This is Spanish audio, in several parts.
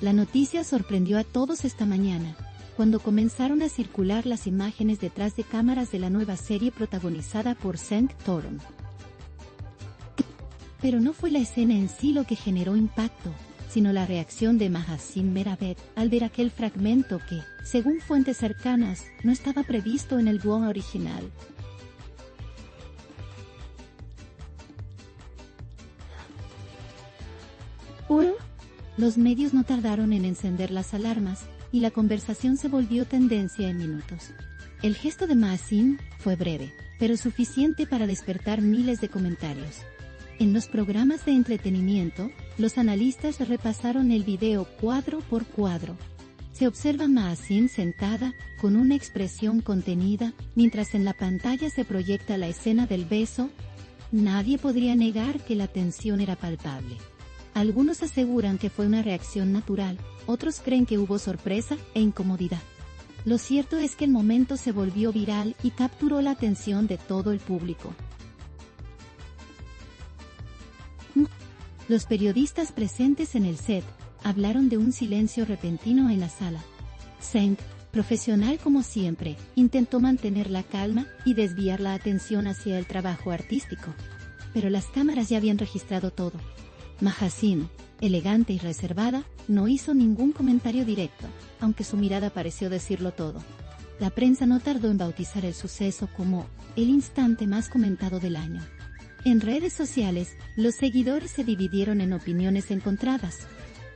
La noticia sorprendió a todos esta mañana, cuando comenzaron a circular las imágenes detrás de cámaras de la nueva serie protagonizada por Cenk Torun. Pero no fue la escena en sí lo que generó impacto, sino la reacción de Mahaseen Meravet al ver aquel fragmento que, según fuentes cercanas, no estaba previsto en el guión original. Los medios no tardaron en encender las alarmas, y la conversación se volvió tendencia en minutos. El gesto de Mahaseen fue breve, pero suficiente para despertar miles de comentarios. En los programas de entretenimiento, los analistas repasaron el video cuadro por cuadro. Se observa a Mahaseen sentada, con una expresión contenida, mientras en la pantalla se proyecta la escena del beso. Nadie podría negar que la tensión era palpable. Algunos aseguran que fue una reacción natural, otros creen que hubo sorpresa e incomodidad. Lo cierto es que el momento se volvió viral y capturó la atención de todo el público. Los periodistas presentes en el set hablaron de un silencio repentino en la sala. Cenk, profesional como siempre, intentó mantener la calma y desviar la atención hacia el trabajo artístico. Pero las cámaras ya habían registrado todo. Mahaseen, elegante y reservada, no hizo ningún comentario directo, aunque su mirada pareció decirlo todo. La prensa no tardó en bautizar el suceso como el instante más comentado del año. En redes sociales, los seguidores se dividieron en opiniones encontradas.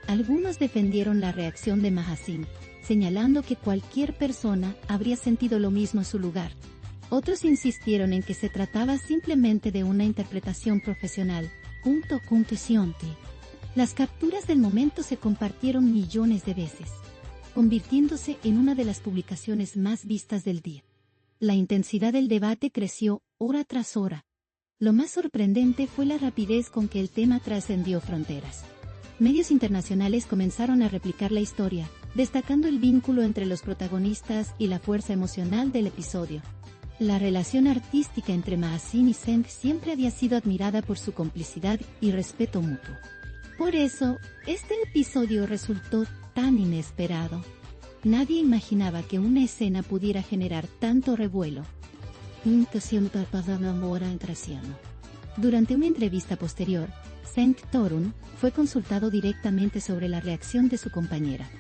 Algunos defendieron la reacción de Mahaseen, señalando que cualquier persona habría sentido lo mismo en su lugar. Otros insistieron en que se trataba simplemente de una interpretación profesional. Las capturas del momento se compartieron millones de veces, convirtiéndose en una de las publicaciones más vistas del día. La intensidad del debate creció hora tras hora. Lo más sorprendente fue la rapidez con que el tema trascendió fronteras. Medios internacionales comenzaron a replicar la historia, destacando el vínculo entre los protagonistas y la fuerza emocional del episodio. La relación artística entre Mahaseen y Cenk siempre había sido admirada por su complicidad y respeto mutuo. Por eso, este episodio resultó tan inesperado. Nadie imaginaba que una escena pudiera generar tanto revuelo. Durante una entrevista posterior, Cenk Torun fue consultado directamente sobre la reacción de su compañera.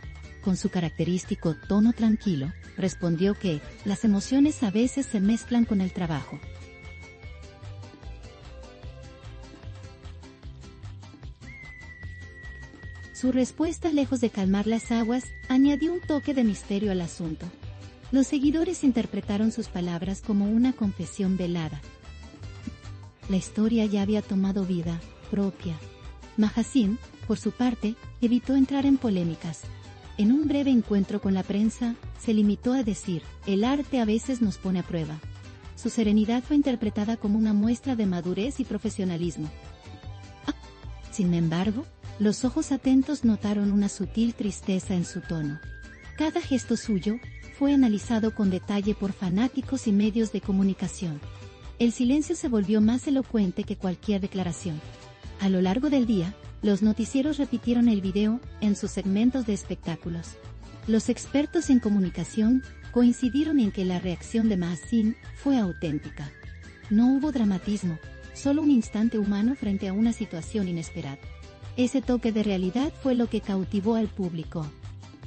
Con su característico tono tranquilo, respondió que las emociones a veces se mezclan con el trabajo. Su respuesta, lejos de calmar las aguas, añadió un toque de misterio al asunto. Los seguidores interpretaron sus palabras como una confesión velada. La historia ya había tomado vida propia. Mahaseen, por su parte, evitó entrar en polémicas. En un breve encuentro con la prensa, se limitó a decir, el arte a veces nos pone a prueba. Su serenidad fue interpretada como una muestra de madurez y profesionalismo. Sin embargo, los ojos atentos notaron una sutil tristeza en su tono. Cada gesto suyo fue analizado con detalle por fanáticos y medios de comunicación. El silencio se volvió más elocuente que cualquier declaración. A lo largo del día, los noticieros repitieron el video en sus segmentos de espectáculos. Los expertos en comunicación coincidieron en que la reacción de Mahaseen fue auténtica. No hubo dramatismo, solo un instante humano frente a una situación inesperada. Ese toque de realidad fue lo que cautivó al público.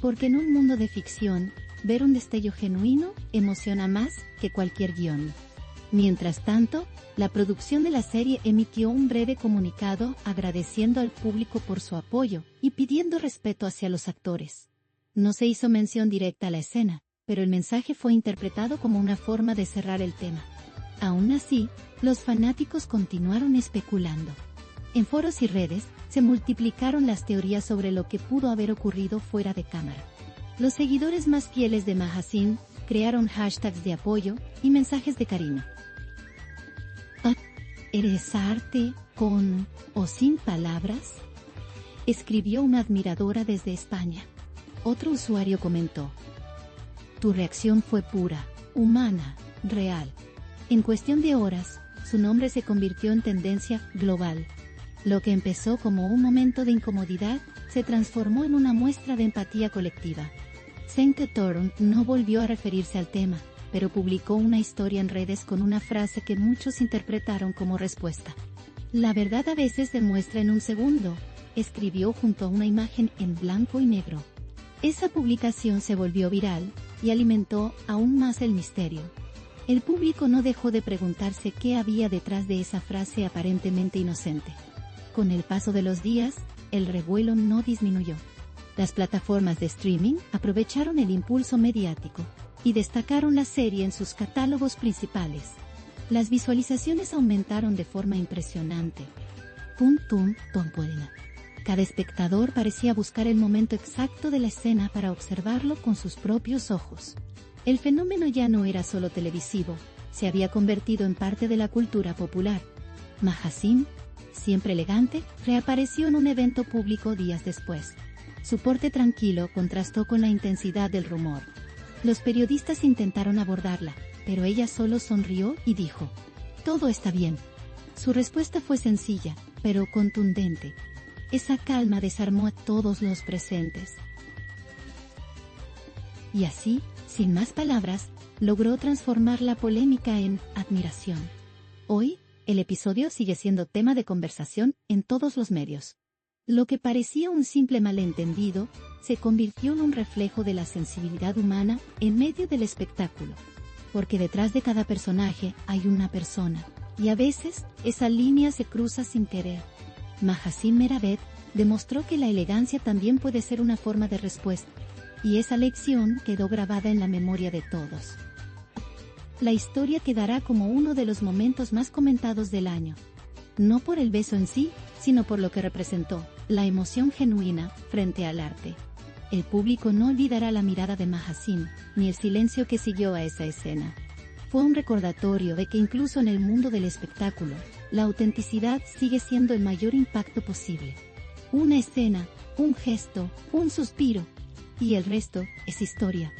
Porque en un mundo de ficción, ver un destello genuino emociona más que cualquier guión. Mientras tanto, la producción de la serie emitió un breve comunicado agradeciendo al público por su apoyo y pidiendo respeto hacia los actores. No se hizo mención directa a la escena, pero el mensaje fue interpretado como una forma de cerrar el tema. Aún así, los fanáticos continuaron especulando. En foros y redes, se multiplicaron las teorías sobre lo que pudo haber ocurrido fuera de cámara. Los seguidores más fieles de Mahaseen crearon hashtags de apoyo y mensajes de cariño. ¿Eres arte, con o sin palabras?, escribió una admiradora desde España. Otro usuario comentó: tu reacción fue pura, humana, real. En cuestión de horas, su nombre se convirtió en tendencia global. Lo que empezó como un momento de incomodidad se transformó en una muestra de empatía colectiva. Senke Thorn no volvió a referirse al tema, pero publicó una historia en redes con una frase que muchos interpretaron como respuesta. La verdad a veces demuestra en un segundo, escribió junto a una imagen en blanco y negro. Esa publicación se volvió viral y alimentó aún más el misterio. El público no dejó de preguntarse qué había detrás de esa frase aparentemente inocente. Con el paso de los días, el revuelo no disminuyó. Las plataformas de streaming aprovecharon el impulso mediático y destacaron la serie en sus catálogos principales. Las visualizaciones aumentaron de forma impresionante. Cada espectador parecía buscar el momento exacto de la escena para observarlo con sus propios ojos. El fenómeno ya no era solo televisivo, se había convertido en parte de la cultura popular. Mahasim, siempre elegante, reapareció en un evento público días después. Su porte tranquilo contrastó con la intensidad del rumor. Los periodistas intentaron abordarla, pero ella solo sonrió y dijo: «Todo está bien». Su respuesta fue sencilla, pero contundente. Esa calma desarmó a todos los presentes. Y así, sin más palabras, logró transformar la polémica en admiración. Hoy, el episodio sigue siendo tema de conversación en todos los medios. Lo que parecía un simple malentendido, se convirtió en un reflejo de la sensibilidad humana en medio del espectáculo. Porque detrás de cada personaje hay una persona, y a veces, esa línea se cruza sin querer. Mahasim Meravet demostró que la elegancia también puede ser una forma de respuesta, y esa lección quedó grabada en la memoria de todos. La historia quedará como uno de los momentos más comentados del año. No por el beso en sí, sino por lo que representó, la emoción genuina frente al arte. El público no olvidará la mirada de Mahasim, ni el silencio que siguió a esa escena. Fue un recordatorio de que incluso en el mundo del espectáculo, la autenticidad sigue siendo el mayor impacto posible. Una escena, un gesto, un suspiro, y el resto es historia.